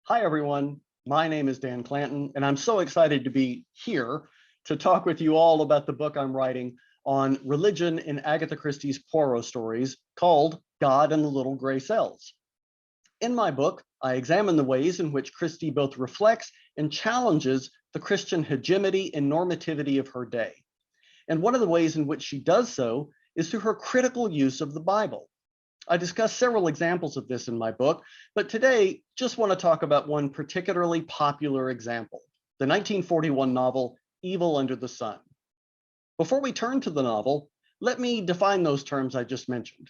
Hi, everyone. My name is Dan Clanton, and I'm so excited to be here to talk with you all about the book I'm writing on religion in Agatha Christie's Poirot stories called God and the Little Gray Cells. In my book, I examine the ways in which Christie both reflects and challenges the Christian hegemony and normativity of her day. And one of the ways in which she does so is through her critical use of the Bible. I discuss several examples of this in my book, but today just want to talk about one particularly popular example, the 1941 novel, Evil Under the Sun. Before we turn to the novel, let me define those terms I just mentioned.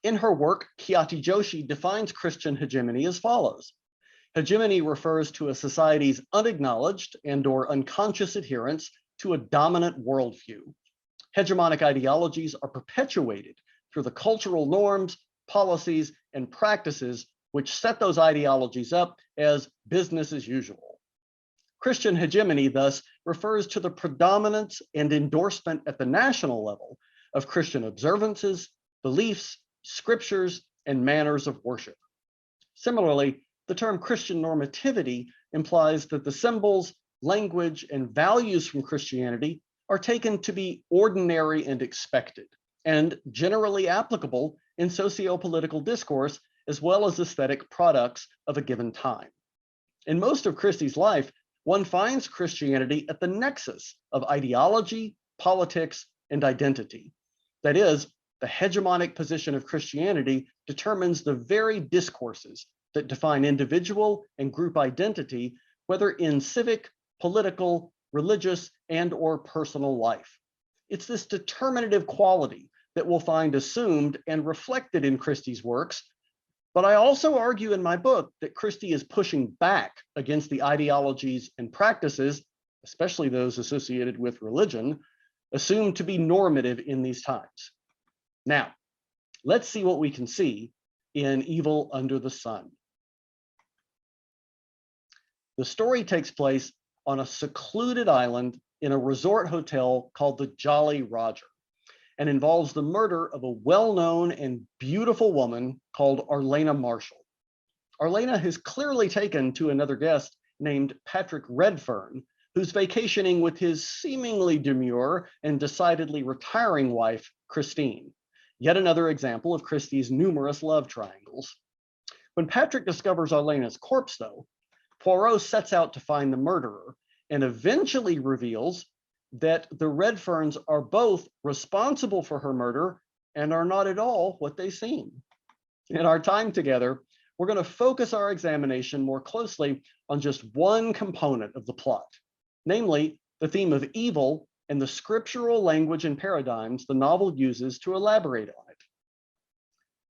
In her work, Khyati Joshi defines Christian hegemony as follows. Hegemony refers to a society's unacknowledged and/or unconscious adherence to a dominant worldview. Hegemonic ideologies are perpetuated through the cultural norms, policies, and practices which set those ideologies up as business as usual. Christian hegemony, thus, refers to the predominance and endorsement at the national level of Christian observances, beliefs, scriptures, and manners of worship. Similarly, the term Christian normativity implies that the symbols, language, and values from Christianity are taken to be ordinary and expected, and generally applicable in socio-political discourse, as well as aesthetic products of a given time. In most of Christie's life, one finds Christianity at the nexus of ideology, politics, and identity. That is, the hegemonic position of Christianity determines the very discourses that define individual and group identity, whether in civic, political, religious, and/or personal life. It's this determinative quality that we'll find assumed and reflected in Christie's works. But I also argue in my book that Christie is pushing back against the ideologies and practices, especially those associated with religion, assumed to be normative in these times. Now, let's see what we can see in Evil Under the Sun. The story takes place on a secluded island in a resort hotel called the Jolly Roger, and involves the murder of a well-known and beautiful woman called ARLENA Marshall. ARLENA has clearly taken to another guest named Patrick Redfern, who's vacationing with his seemingly demure and decidedly retiring wife, Christine. Yet another example of Christie's numerous love triangles. When Patrick discovers ARLENA's corpse, though, Poirot sets out to find the murderer and eventually reveals that the Redferns are both responsible for her murder and are not at all what they seem. In our time together, we're going to focus our examination more closely on just one component of the plot, namely the theme of evil and the scriptural language and paradigms the novel uses to elaborate on it.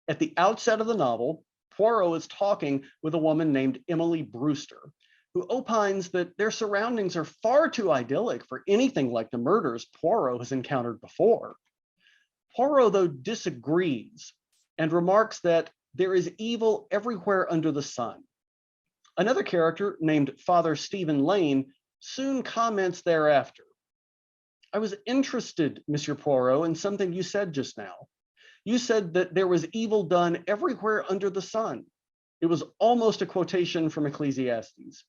At the outset of the novel, Poirot is talking with a woman named Emily Brewster, who opines that their surroundings are far too idyllic for anything like the murders Poirot has encountered before. Poirot, though, disagrees and remarks that there is evil everywhere under the sun. Another character named Father Stephen Lane soon comments thereafter. I was interested, Monsieur Poirot, in something you said just now. You said that there was evil done everywhere under the sun. It was almost a quotation from Ecclesiastes.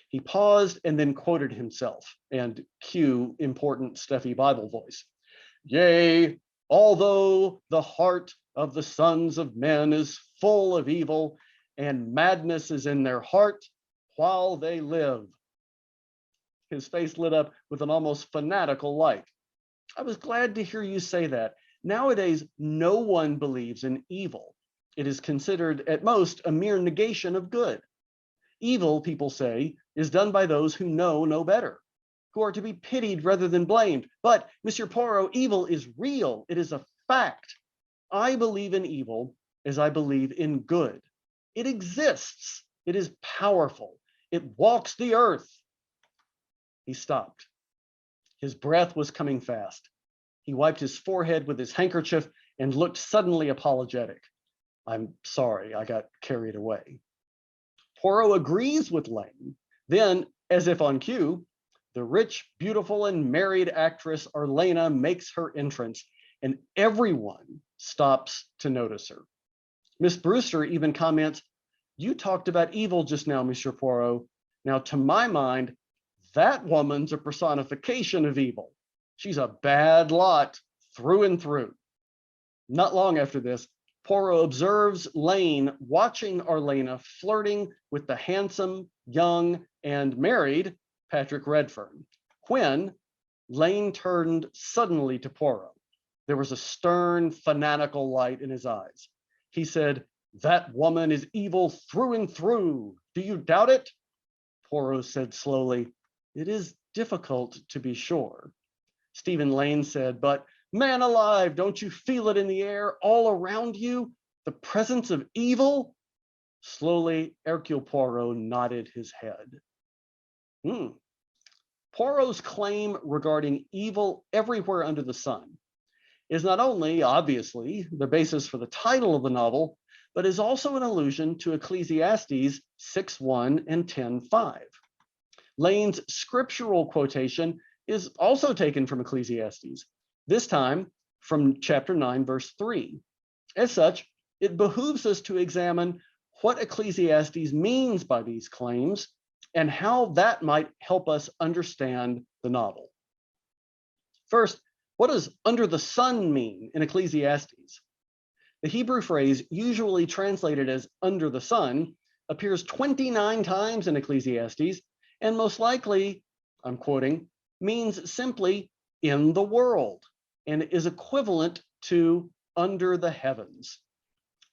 He paused and then quoted himself, and cue important stuffy Bible voice. Yea, although the heart of the sons of men is full of evil, and madness is in their heart while they live. His face lit up with an almost fanatical light. I was glad to hear you say that. Nowadays, no one believes in evil. It is considered at most a mere negation of good. Evil, people say, is done by those who know no better, who are to be pitied rather than blamed. But, Monsieur Poirot, evil is real. It is a fact. I believe in evil as I believe in good. It exists. It is powerful. It walks the earth. He stopped. His breath was coming fast. He wiped his forehead with his handkerchief and looked suddenly apologetic. I'm sorry, I got carried away. Poirot agrees with Lane. Then, as if on cue, the rich, beautiful, and married actress ARLENA makes her entrance, and everyone stops to notice her. Miss Brewster even comments, You talked about evil just now, Monsieur Poirot. Now, to my mind, that woman's a personification of evil. She's a bad lot through and through. Not long after this, Poirot observes Lane watching Arlena flirting with the handsome, young, and married Patrick Redfern, when Lane turned suddenly to Poirot. There was a stern, fanatical light in his eyes. He said, "That woman is evil through and through. Do you doubt it?" Poirot said slowly, "It is difficult to be sure." Stephen Lane said, "But man alive, don't you feel it in the air all around you? The presence of evil?" Slowly, Hercule Poirot nodded his head. Poirot's claim regarding evil everywhere under the sun is not only, obviously, the basis for the title of the novel, but is also an allusion to Ecclesiastes 6:1 and 10:5. Lane's scriptural quotation is also taken from Ecclesiastes, this time from chapter 9, verse 3. As such, it behooves us to examine what Ecclesiastes means by these claims and how that might help us understand the novel. First, what does under the sun mean in Ecclesiastes? The Hebrew phrase, usually translated as under the sun, appears 29 times in Ecclesiastes, and most likely, I'm quoting, means simply in the world, and is equivalent to under the heavens.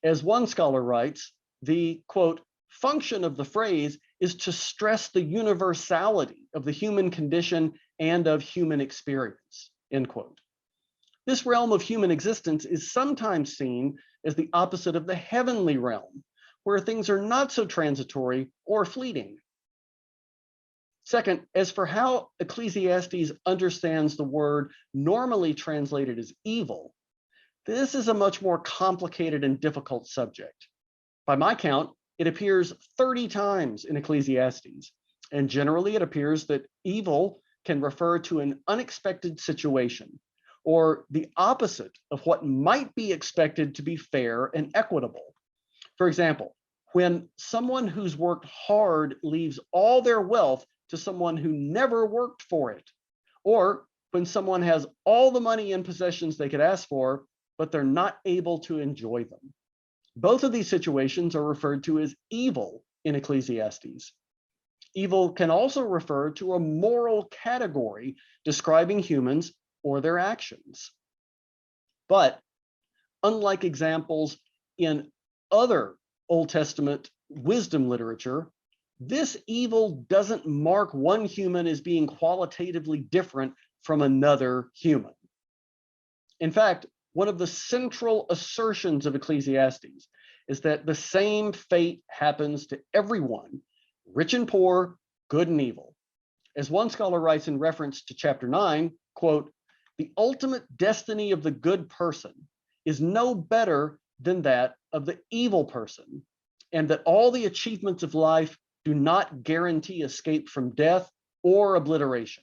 As one scholar writes, the, quote, function of the phrase is to stress the universality of the human condition and of human experience, end quote. This realm of human existence is sometimes seen as the opposite of the heavenly realm, where things are not so transitory or fleeting. Second, as for how Ecclesiastes understands the word normally translated as evil, this is a much more complicated and difficult subject. By my count, it appears 30 times in Ecclesiastes, and generally it appears that evil can refer to an unexpected situation, or the opposite of what might be expected to be fair and equitable. For example, when someone who's worked hard leaves all their wealth to someone who never worked for it, or when someone has all the money and possessions they could ask for, but they're not able to enjoy them. Both of these situations are referred to as evil in Ecclesiastes. Evil can also refer to a moral category describing humans or their actions. But unlike examples in other Old Testament wisdom literature, this evil doesn't mark one human as being qualitatively different from another human. In fact, one of the central assertions of Ecclesiastes is that the same fate happens to everyone, rich and poor, good and evil. As one scholar writes in reference to chapter 9, quote, "The ultimate destiny of the good person is no better than that of the evil person, and that all the achievements of life do not guarantee escape from death or obliteration.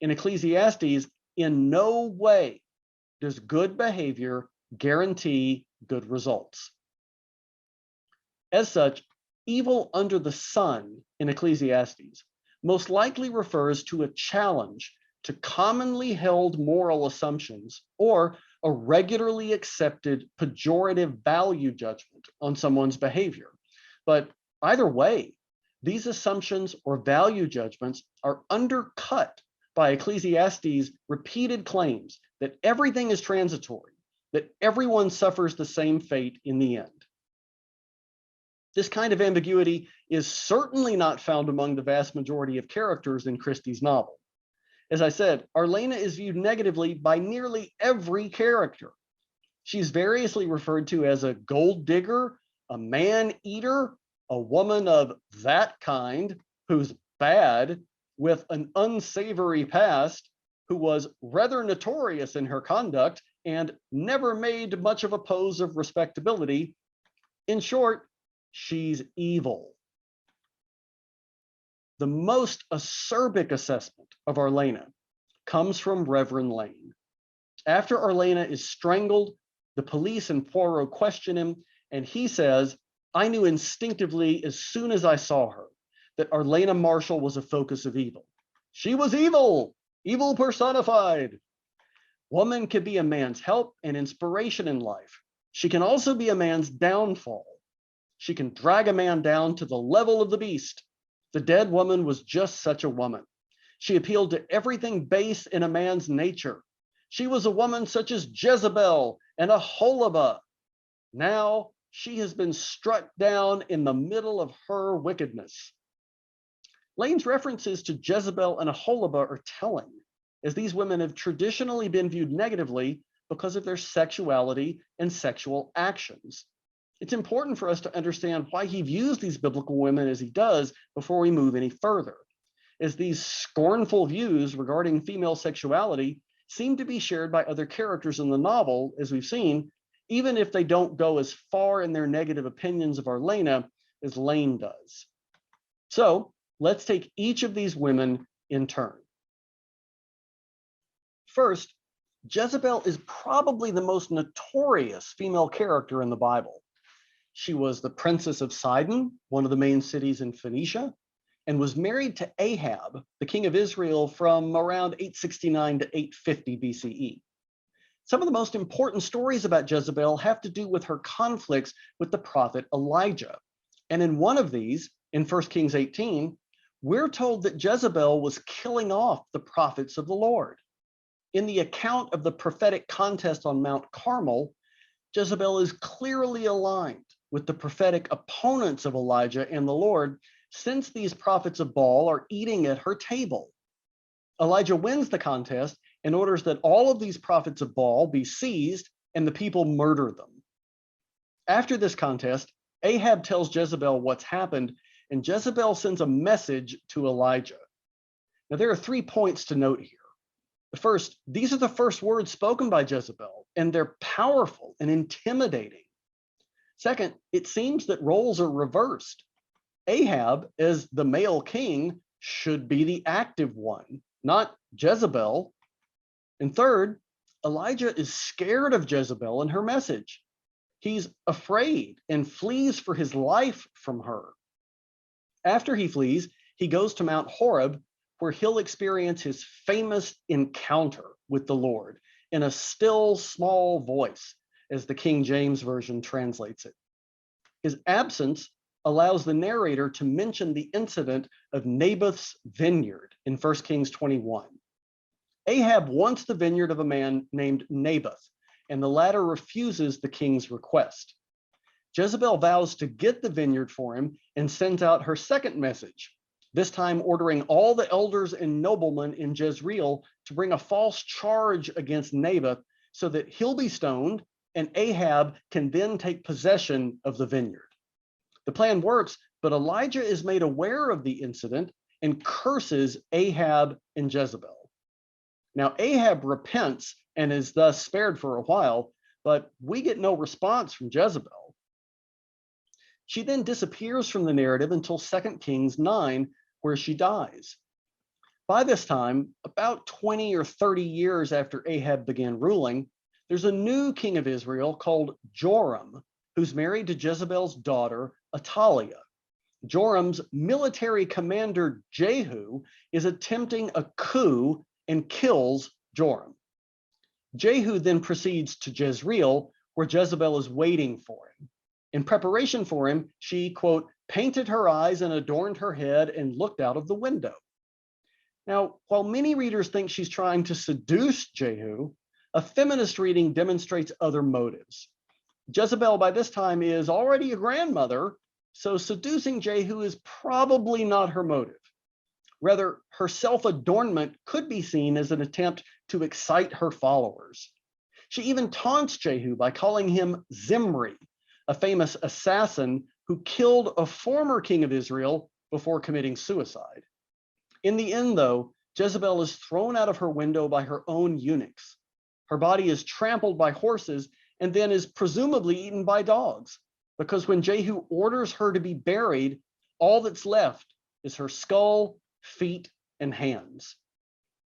In Ecclesiastes, in no way does good behavior guarantee good results." As such, evil under the sun in Ecclesiastes most likely refers to a challenge to commonly held moral assumptions or a regularly accepted pejorative value judgment on someone's behavior. But either way, these assumptions or value judgments are undercut by Ecclesiastes' repeated claims that everything is transitory, that everyone suffers the same fate in the end. This kind of ambiguity is certainly not found among the vast majority of characters in Christie's novel. As I said, Arlena is viewed negatively by nearly every character. She's variously referred to as a gold digger, a man-eater, a woman of that kind who's bad, with an unsavory past, who was rather notorious in her conduct and never made much of a pose of respectability. In short, she's evil. The most acerbic assessment of Arlena comes from Reverend Lane. After Arlena is strangled, the police and Poirot question him, and he says, I knew instinctively as soon as I saw her that ARLENA Marshall was a focus of evil. She was evil, evil personified. Woman can be a man's help and inspiration in life. She can also be a man's downfall. She can drag a man down to the level of the beast. The dead woman was just such a woman. She appealed to everything base in a man's nature. She was a woman such as Jezebel and OHOLIBAH. Now she has been struck down in the middle of her wickedness. Lane's references to Jezebel and OHOLIBAH are telling, as these women have traditionally been viewed negatively because of their sexuality and sexual actions. It's important for us to understand why he views these biblical women as he does before we move any further, as these scornful views regarding female sexuality seem to be shared by other characters in the novel, as we've seen, even if they don't go as far in their negative opinions of ARLENA as Lane does. So let's take each of these women in turn. First, Jezebel is probably the most notorious female character in the Bible. She was the princess of Sidon, one of the main cities in Phoenicia, and was married to Ahab, the king of Israel, from around 869 to 850 BCE. Some of the most important stories about Jezebel have to do with her conflicts with the prophet Elijah. And in one of these, in 1 Kings 18, we're told that Jezebel was killing off the prophets of the Lord. In the account of the prophetic contest on Mount Carmel, Jezebel is clearly aligned with the prophetic opponents of Elijah and the Lord, since these prophets of Baal are eating at her table. Elijah wins the contest and orders that all of these prophets of Baal be seized and the people murder them. After this contest, Ahab tells Jezebel what's happened, and Jezebel sends a message to Elijah. Now, there are 3 points to note here. First, these are the first words spoken by Jezebel, and they're powerful and intimidating. Second, it seems that roles are reversed. Ahab, as the male king, should be the active one, not Jezebel. And third, Elijah is scared of Jezebel and her message. He's afraid and flees for his life from her. After he flees, he goes to Mount Horeb, where he'll experience his famous encounter with the Lord in a still small voice, as the King James Version translates it. His absence allows the narrator to mention the incident of Naboth's vineyard in 1 Kings 21. Ahab wants the vineyard of a man named Naboth, and the latter refuses the king's request. Jezebel vows to get the vineyard for him and sends out her second message, this time ordering all the elders and noblemen in Jezreel to bring a false charge against Naboth so that he'll be stoned and Ahab can then take possession of the vineyard. The plan works, but Elijah is made aware of the incident and curses Ahab and Jezebel. Now, Ahab repents and is thus spared for a while, but we get no response from Jezebel. She then disappears from the narrative until 2 Kings 9, where she dies. By this time, about 20 or 30 years after Ahab began ruling, there's a new king of Israel called Joram, who's married to Jezebel's daughter, Athaliah. Joram's military commander, Jehu, is attempting a coup and kills Joram. Jehu then proceeds to Jezreel, where Jezebel is waiting for him. In preparation for him, she, quote, painted her eyes and adorned her head and looked out of the window. Now, while many readers think she's trying to seduce Jehu, a feminist reading demonstrates other motives. Jezebel by this time is already a grandmother, so seducing Jehu is probably not her motive. Rather, her self-adornment could be seen as an attempt to excite her followers. She even taunts Jehu by calling him Zimri, a famous assassin who killed a former king of Israel before committing suicide. In the end, though, Jezebel is thrown out of her window by her own eunuchs. Her body is trampled by horses and then is presumably eaten by dogs, because when Jehu orders her to be buried, all that's left is her skull, feet, and hands.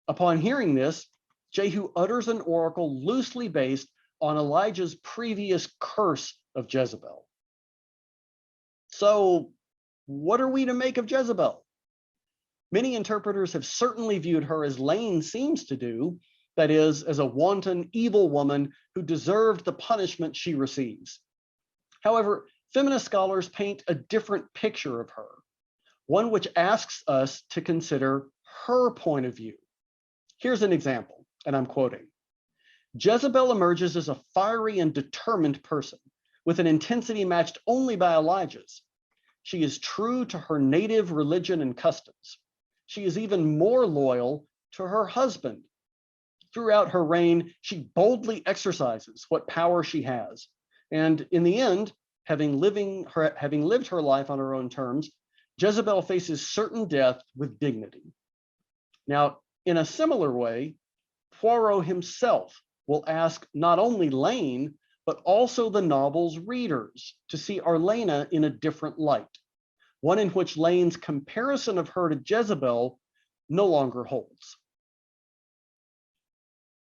Upon hearing this, Jehu utters an oracle loosely based on Elijah's previous curse of Jezebel. So what are we to make of Jezebel? Many interpreters have certainly viewed her as Lane seems to do, that is, as a wanton, evil woman who deserved the punishment she receives. However, feminist scholars paint a different picture of her, one which asks us to consider her point of view. Here's an example, and I'm quoting. Jezebel emerges as a fiery and determined person with an intensity matched only by Elijah's. She is true to her native religion and customs. She is even more loyal to her husband. Throughout her reign, she boldly exercises what power she has. And in the end, having lived her life on her own terms, Jezebel faces certain death with dignity. Now, in a similar way, Poirot himself will ask not only Lane, but also the novel's readers to see Arlena in a different light, one in which Lane's comparison of her to Jezebel no longer holds.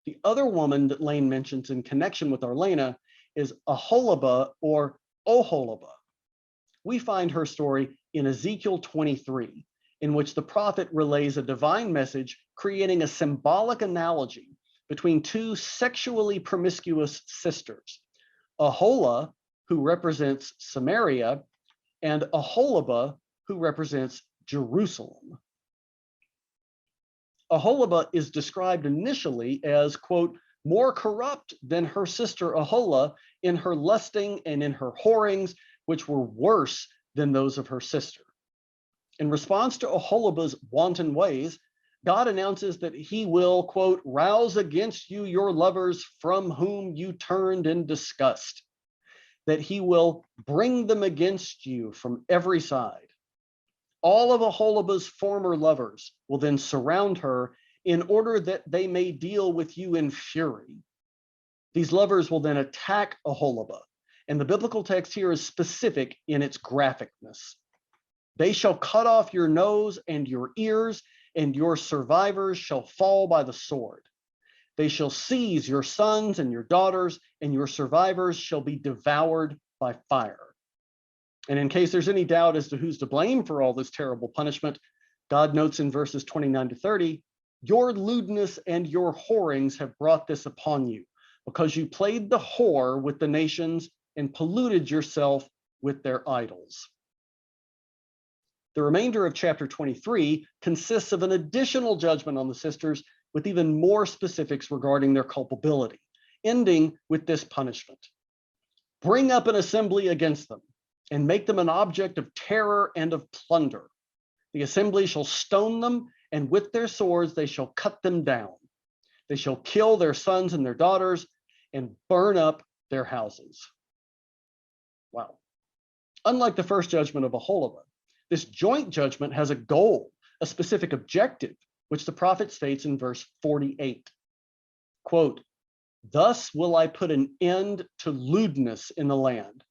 The other woman that Lane mentions in connection with Arlena is OHOLIBAH or OHOLIBAH. We find her story in Ezekiel 23, in which the prophet relays a divine message creating a symbolic analogy between two sexually promiscuous sisters, Aholah, who represents Samaria, and Oholibah, who represents Jerusalem. Oholibah is described initially as, quote, more corrupt than her sister Aholah in her lusting and in her whorings, which were worse than those of her sister. In response to Oholibah's wanton ways, God announces that he will, quote, rouse against you your lovers from whom you turned in disgust, that he will bring them against you from every side. All of Oholibah's former lovers will then surround her in order that they may deal with you in fury. These lovers will then attack Oholibah, and the biblical text here is specific in its graphicness. They shall cut off your nose and your ears, and your survivors shall fall by the sword. They shall seize your sons and your daughters, and your survivors shall be devoured by fire. And in case there's any doubt as to who's to blame for all this terrible punishment, God notes in verses 29 to 30, your lewdness and your whorings have brought this upon you, because you played the whore with the nations and polluted yourself with their idols. The remainder of chapter 23 consists of an additional judgment on the sisters with even more specifics regarding their culpability, ending with this punishment. Bring up an assembly against them and make them an object of terror and of plunder. The assembly shall stone them, and with their swords they shall cut them down. They shall kill their sons and their daughters and burn up their houses. Wow. Unlike the first judgment of Oholibah, this joint judgment has a goal, a specific objective, which the prophet states in verse 48. Quote, thus will I put an end to lewdness in the land,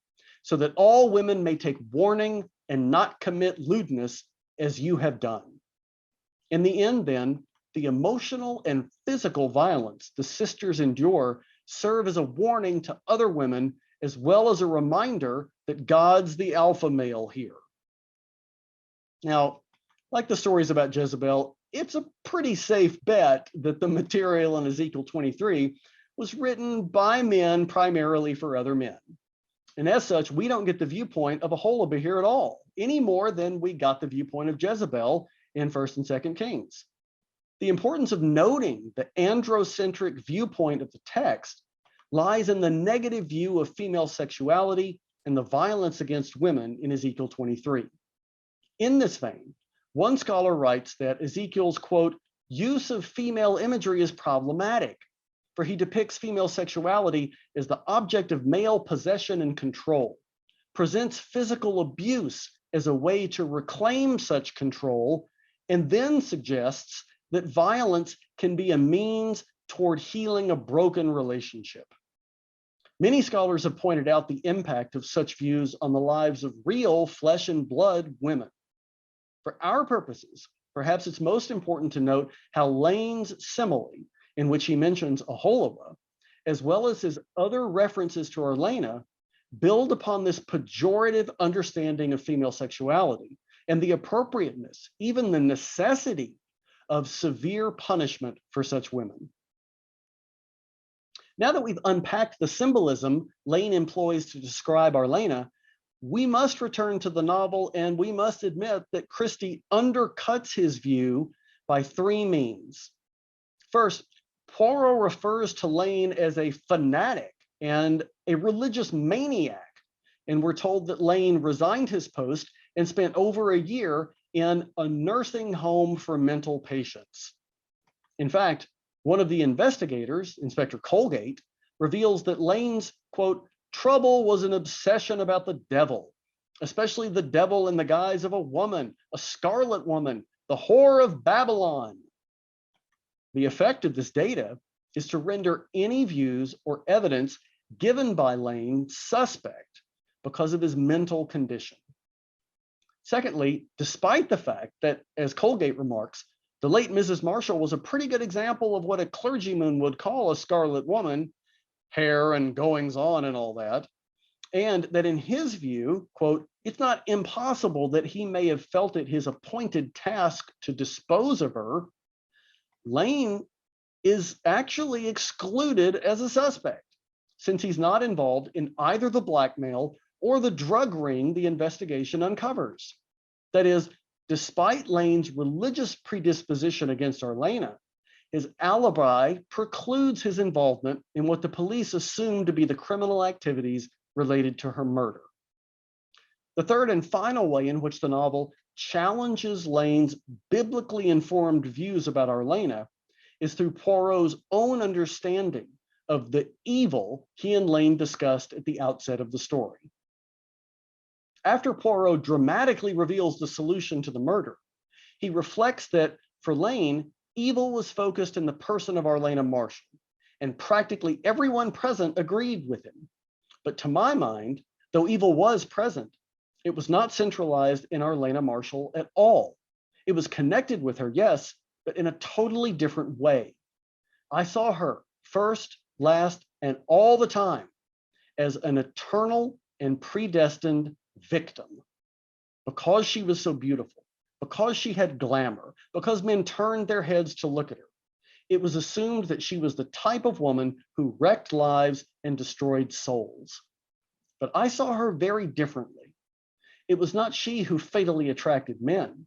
so that all women may take warning and not commit lewdness as you have done. In the end, then, the emotional and physical violence the sisters endure serve as a warning to other women, as well as a reminder that God's the alpha male here. Now, like the stories about Jezebel, it's a pretty safe bet that the material in Ezekiel 23 was written by men primarily for other men. And as such, we don't get the viewpoint of Oholibah here at all, any more than we got the viewpoint of Jezebel in 1st and 2nd Kings. The importance of noting the androcentric viewpoint of the text lies in the negative view of female sexuality and the violence against women in Ezekiel 23. In this vein, one scholar writes that Ezekiel's, quote, use of female imagery is problematic, for he depicts female sexuality as the object of male possession and control, presents physical abuse as a way to reclaim such control, and then suggests that violence can be a means toward healing a broken relationship. Many scholars have pointed out the impact of such views on the lives of real flesh and blood women. For our purposes, perhaps it's most important to note how Lane's simile, in which he mentions Oholibah, as well as his other references to Arlena, build upon this pejorative understanding of female sexuality and the appropriateness, even the necessity of severe punishment for such women. Now that we've unpacked the symbolism Lane employs to describe ARLENA, we must return to the novel, and we must admit that Christie undercuts his view by three means. First, Poirot refers to Lane as a fanatic and a religious maniac, and we're told that Lane resigned his post and spent over a year in a nursing home for mental patients. In fact, one of the investigators, Inspector Colgate, reveals that Lane's, quote, trouble was an obsession about the devil, especially the devil in the guise of a woman, a scarlet woman, the whore of Babylon. The effect of this data is to render any views or evidence given by Lane suspect because of his mental condition. Secondly, despite the fact that, as Colgate remarks, the late Mrs. Marshall was a pretty good example of what a clergyman would call a scarlet woman, hair and goings on and all that, and that in his view, quote, it's not impossible that he may have felt it his appointed task to dispose of her, Lane is actually excluded as a suspect, since he's not involved in either the blackmail or the drug ring the investigation uncovers. That is, despite Lane's religious predisposition against ARLENA, his alibi precludes his involvement in what the police assume to be the criminal activities related to her murder. The third and final way in which the novel challenges Lane's biblically informed views about ARLENA is through Poirot's own understanding of the evil he and Lane discussed at the outset of the story. After Poirot dramatically reveals the solution to the murder, he reflects that for Lane, evil was focused in the person of ARLENA Marshall, and practically everyone present agreed with him. But to my mind, though evil was present, it was not centralized in ARLENA Marshall at all. It was connected with her, yes, but in a totally different way. I saw her first, last, and all the time as an eternal and predestined victim. Because she was so beautiful, because she had glamour, because men turned their heads to look at her, it was assumed that she was the type of woman who wrecked lives and destroyed souls. But I saw her very differently. It was not she who fatally attracted men.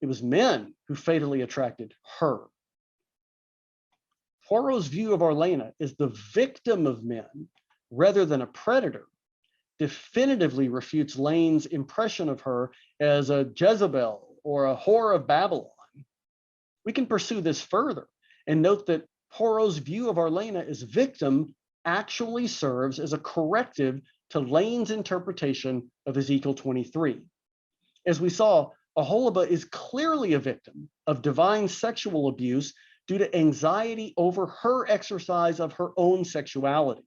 It was men who fatally attracted her. Poirot's view of ARLENA as the victim of men rather than a predator definitively refutes Lane's impression of her as a Jezebel or a whore of Babylon. We can pursue this further and note that Poirot's view of ARLENA as victim actually serves as a corrective to Lane's interpretation of Ezekiel 23. As we saw, OHOLIBAH is clearly a victim of divine sexual abuse due to anxiety over her exercise of her own sexuality.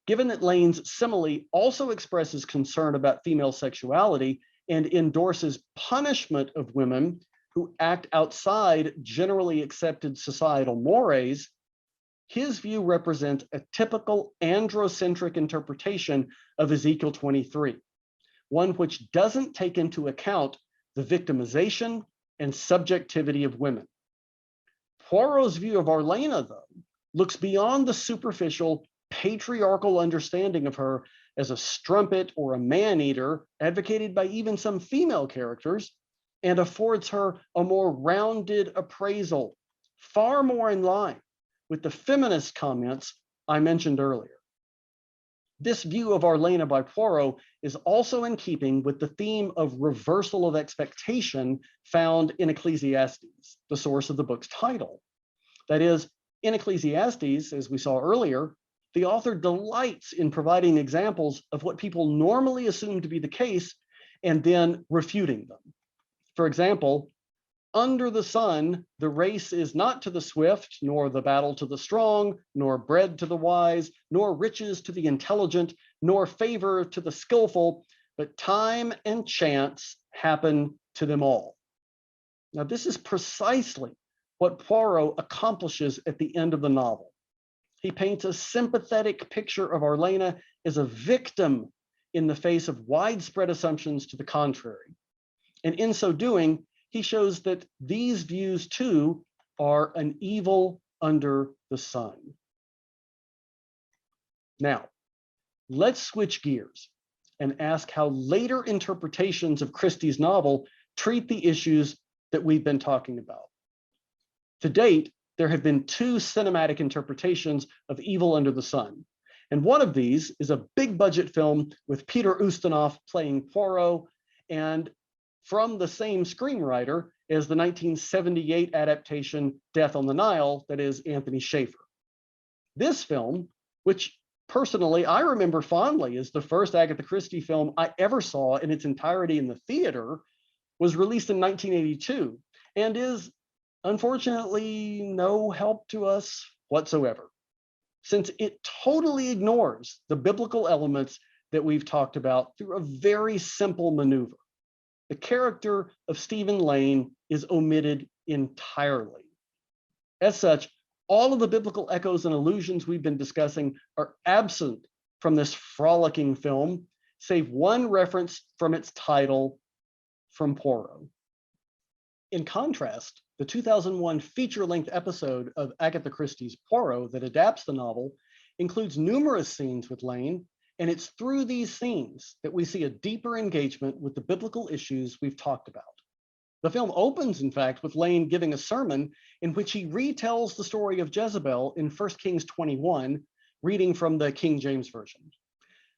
Given that Lane's simile also expresses concern about female sexuality and endorses punishment of women who act outside generally accepted societal mores, his view represents a typical androcentric interpretation of Ezekiel 23, one which doesn't take into account the victimization and subjectivity of women. Poirot's view of ARLENA, though, looks beyond the superficial patriarchal understanding of her as a strumpet or a man-eater advocated by even some female characters, and affords her a more rounded appraisal, far more in line with the feminist comments I mentioned earlier. This view of ARLENA by Poirot is also in keeping with the theme of reversal of expectation found in Ecclesiastes, the source of the book's title. That is, in Ecclesiastes, as we saw earlier, the author delights in providing examples of what people normally assume to be the case and then refuting them. For example, under the sun, the race is not to the swift, nor the battle to the strong, nor bread to the wise, nor riches to the intelligent, nor favor to the skillful, but time and chance happen to them all. Now, this is precisely what Poirot accomplishes at the end of the novel. He paints a sympathetic picture of ARLENA is a victim in the face of widespread assumptions to the contrary. And in so doing, he shows that these views too are an evil under the sun. Now, let's switch gears and ask how later interpretations of Christie's novel treat the issues that we've been talking about. To date, there have been two cinematic interpretations of Evil Under the Sun. And one of these is a big budget film with Peter Ustinov playing Poirot, and from the same screenwriter as the 1978 adaptation Death on the Nile, that is Anthony Shaffer. This film, which personally I remember fondly as the first Agatha Christie film I ever saw in its entirety in the theater, was released in 1982 and is unfortunately no help to us whatsoever, since it totally ignores the biblical elements that we've talked about through a very simple maneuver. The character of Stephen Lane is omitted entirely. As such, all of the biblical echoes and allusions we've been discussing are absent from this frolicking film, save one reference from its title, from Poirot. In contrast, the 2001 feature-length episode of Agatha Christie's Poirot that adapts the novel includes numerous scenes with Lane, and it's through these scenes that we see a deeper engagement with the biblical issues we've talked about. The film opens, in fact, with Lane giving a sermon in which he retells the story of Jezebel in 1 Kings 21, reading from the King James Version.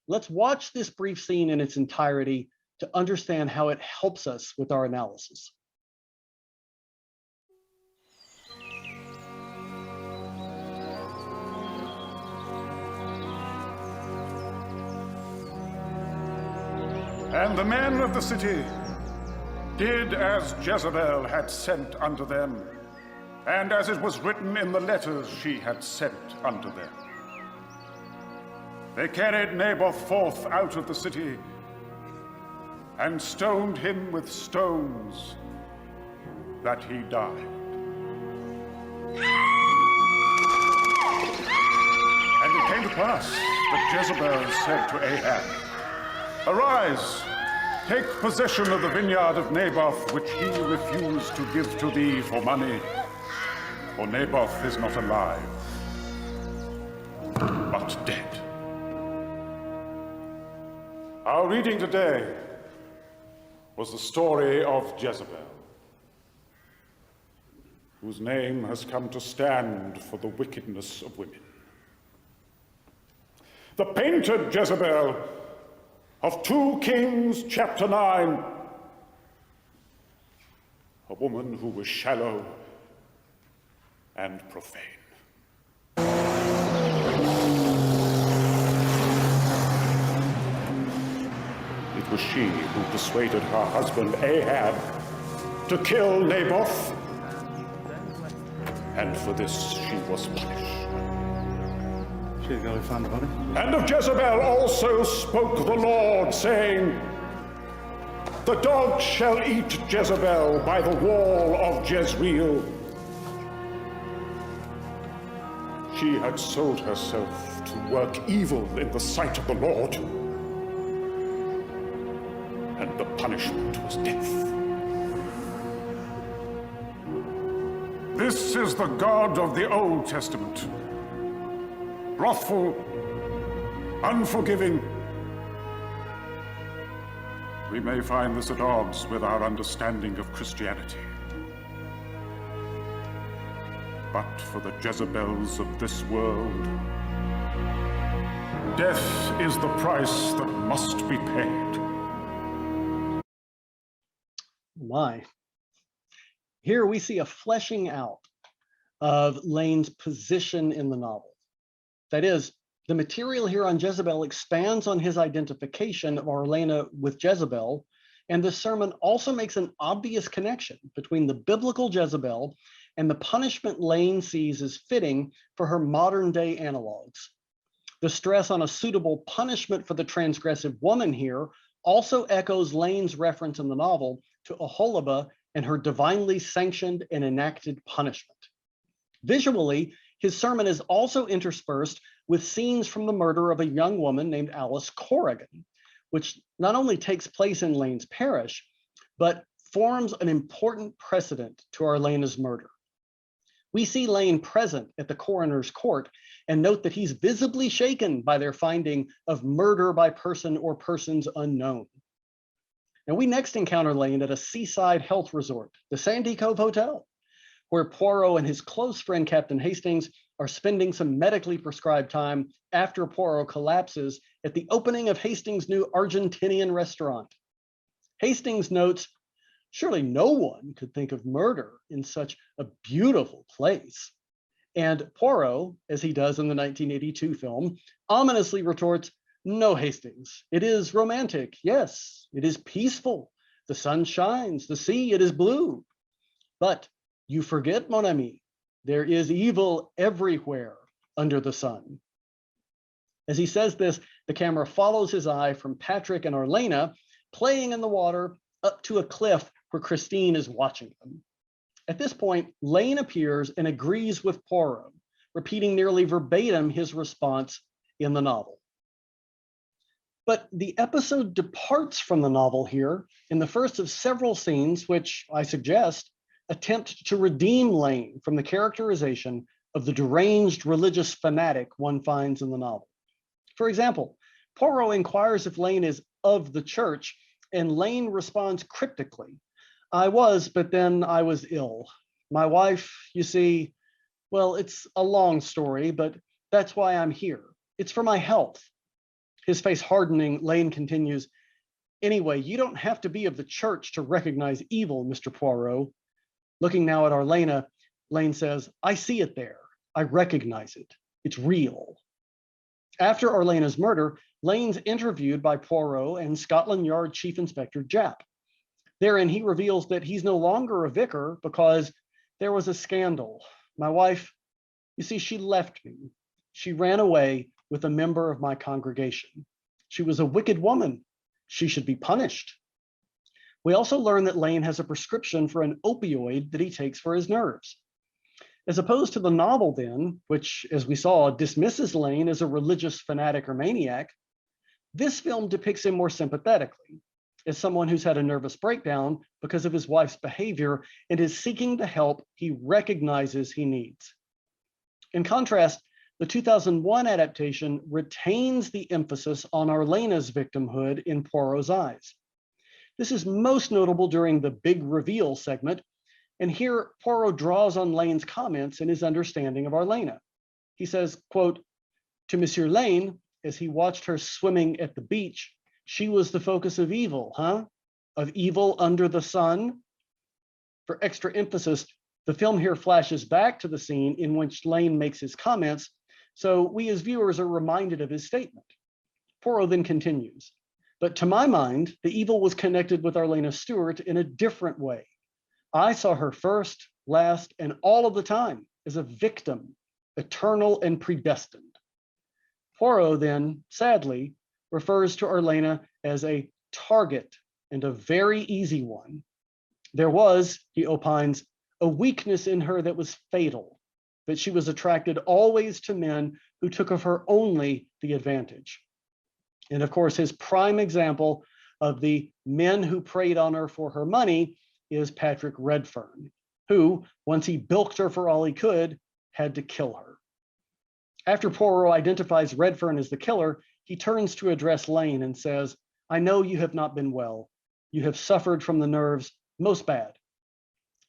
Let's watch this brief scene in its entirety to understand how it helps us with our analysis. And the men of the city did as Jezebel had sent unto them, and as it was written in the letters she had sent unto them. They carried Naboth forth out of the city, and stoned him with stones, that he died. And it came to pass that Jezebel said to Ahab, Arise, take possession of the vineyard of Naboth, which he refused to give to thee for money, for Naboth is not alive, but dead. Our reading today was the story of Jezebel, whose name has come to stand for the wickedness of women. The painted Jezebel of 2 Kings chapter 9, a woman who was shallow and profane. It was she who persuaded her husband Ahab to kill Naboth, and for this she was punished. And of Jezebel also spoke the Lord, saying, The dog shall eat Jezebel by the wall of Jezreel. She had sold herself to work evil in the sight of the Lord, and the punishment was death. This is the God of the Old Testament, wrathful, unforgiving. We may find this at odds with our understanding of Christianity. But for the Jezebels of this world, death is the price that must be paid. My. Here we see a fleshing out of Lane's position in the novel. That is, the material here on Jezebel expands on his identification of Arlena with Jezebel, and the sermon also makes an obvious connection between the biblical Jezebel and the punishment Lane sees as fitting for her modern-day analogs. The stress on a suitable punishment for the transgressive woman here also echoes Lane's reference in the novel to OHOLIBAH and her divinely sanctioned and enacted punishment. Visually, His sermon is also interspersed with scenes from the murder of a young woman named Alice Corrigan, which not only takes place in Lane's parish, but forms an important precedent to Arlena's murder. We see Lane present at the coroner's court and note that he's visibly shaken by their finding of murder by person or persons unknown. Now, we next encounter Lane at a seaside health resort, the Sandy Cove Hotel, where Poirot and his close friend Captain Hastings are spending some medically prescribed time after Poirot collapses at the opening of Hastings' new Argentinian restaurant. Hastings notes, surely no one could think of murder in such a beautiful place. And Poirot, as he does in the 1982 film, ominously retorts, no, Hastings, it is romantic. Yes, it is peaceful. The sun shines, the sea, it is blue. But you forget, mon ami, there is evil everywhere under the sun. As he says this, the camera follows his eye from Patrick and Arlena playing in the water up to a cliff where Christine is watching them. At this point, Lane appears and agrees with Poirot, repeating nearly verbatim his response in the novel. But the episode departs from the novel here in the first of several scenes, which I suggest attempt to redeem Lane from the characterization of the deranged religious fanatic one finds in the novel. For example, Poirot inquires if Lane is of the church, and Lane responds cryptically, I was, but then I was ill. My wife, you see, well, it's a long story, but that's why I'm here. It's for my health. His face hardening, Lane continues, anyway, you don't have to be of the church to recognize evil, Mr. Poirot. Looking now at Arlena, Lane says, I see it there. I recognize it. It's real. After Arlena's murder, Lane's interviewed by Poirot and Scotland Yard Chief Inspector Japp. Therein, he reveals that he's no longer a vicar because there was a scandal. My wife, you see, she left me. She ran away with a member of my congregation. She was a wicked woman. She should be punished. We also learn that Lane has a prescription for an opioid that he takes for his nerves. As opposed to the novel then, which, as we saw, dismisses Lane as a religious fanatic or maniac, this film depicts him more sympathetically, as someone who's had a nervous breakdown because of his wife's behavior and is seeking the help he recognizes he needs. In contrast, the 2001 adaptation retains the emphasis on Arlena's victimhood in Poirot's eyes. This is most notable during the big reveal segment, and here Poirot draws on Lane's comments and his understanding of Arlena. He says, quote, to Monsieur Lane, as he watched her swimming at the beach, she was the focus of evil, huh? Of evil under the sun? For extra emphasis, the film here flashes back to the scene in which Lane makes his comments, so we as viewers are reminded of his statement. Poirot then continues, but to my mind, the evil was connected with Arlena Stewart in a different way. I saw her first, last, and all of the time as a victim, eternal and predestined. Poirot then, sadly, refers to Arlena as a target and a very easy one. There was, he opines, a weakness in her that was fatal, that she was attracted always to men who took of her only the advantage. And of course, his prime example of the men who preyed on her for her money is Patrick Redfern, who, once he bilked her for all he could, had to kill her. After Poirot identifies Redfern as the killer, he turns to address Lane and says, I know you have not been well. You have suffered from the nerves most bad.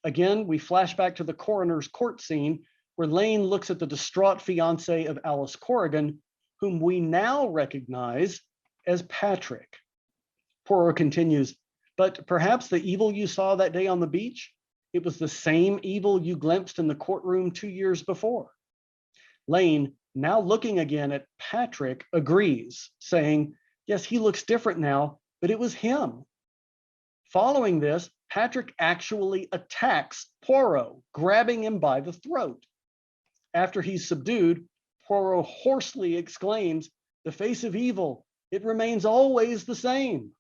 Again, we flash back to the coroner's court scene where Lane looks at the distraught fiance of Alice Corrigan, whom we now recognize as Patrick. Poirot continues, but perhaps the evil you saw that day on the beach, it was the same evil you glimpsed in the courtroom 2 years before. Lane, now looking again at Patrick, agrees, saying, yes, he looks different now, but it was him. Following this, Patrick actually attacks Poirot, grabbing him by the throat. After he's subdued, Poirot hoarsely exclaims, the face of evil, it remains always the same.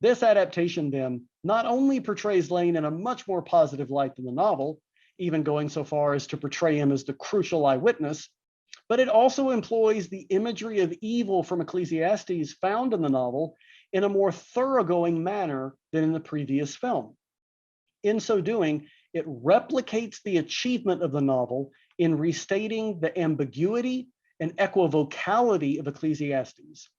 This adaptation then not only portrays Lane in a much more positive light than the novel, even going so far as to portray him as the crucial eyewitness, but it also employs the imagery of evil from Ecclesiastes found in the novel in a more thoroughgoing manner than in the previous film. In so doing, it replicates the achievement of the novel in restating the ambiguity and equivocality of Ecclesiastes.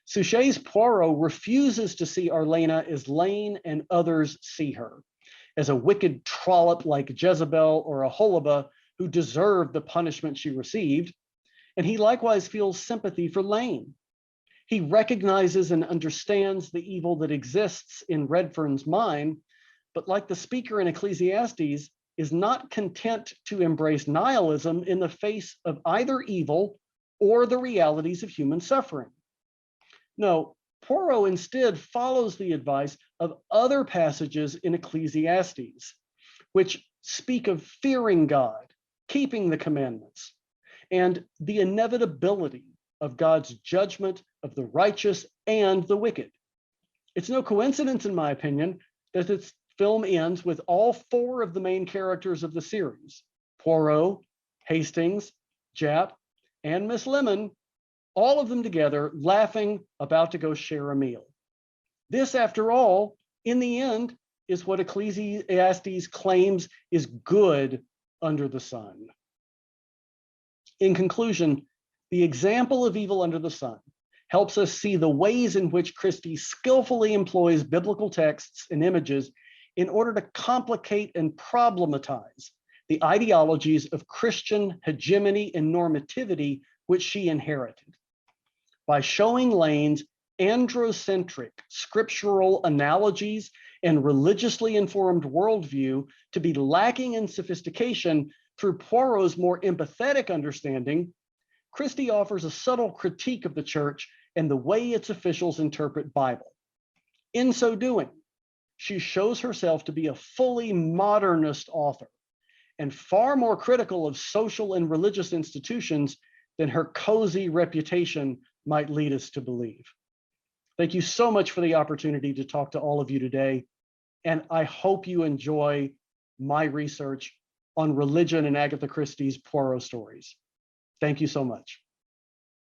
Suchet's Poirot refuses to see Arlena as Lane and others see her, as a wicked trollop like Jezebel or OHOLIBAH who deserved the punishment she received, and he likewise feels sympathy for Lane. He recognizes and understands the evil that exists in Redfern's mind, but like the speaker in Ecclesiastes, is not content to embrace nihilism in the face of either evil or the realities of human suffering. No, Poirot instead follows the advice of other passages in Ecclesiastes, which speak of fearing God, keeping the commandments, and the inevitability of God's judgment of the righteous and the wicked. It's no coincidence, in my opinion, that this film ends with all four of the main characters of the series, Poirot, Hastings, Japp, and Miss Lemon, all of them together laughing, about to go share a meal. This, after all, in the end, is what Ecclesiastes claims is good under the sun. In conclusion, the example of evil under the sun helps us see the ways in which Christie skillfully employs biblical texts and images in order to complicate and problematize the ideologies of Christian hegemony and normativity which she inherited. By showing Lane's androcentric scriptural analogies and religiously informed worldview to be lacking in sophistication through Poirot's more empathetic understanding, Christie offers a subtle critique of the church and the way its officials interpret Bible. In so doing, she shows herself to be a fully modernist author and far more critical of social and religious institutions than her cozy reputation might lead us to believe. Thank you so much for the opportunity to talk to all of you today, and I hope you enjoy my research on religion and Agatha Christie's Poirot stories. Thank you so much.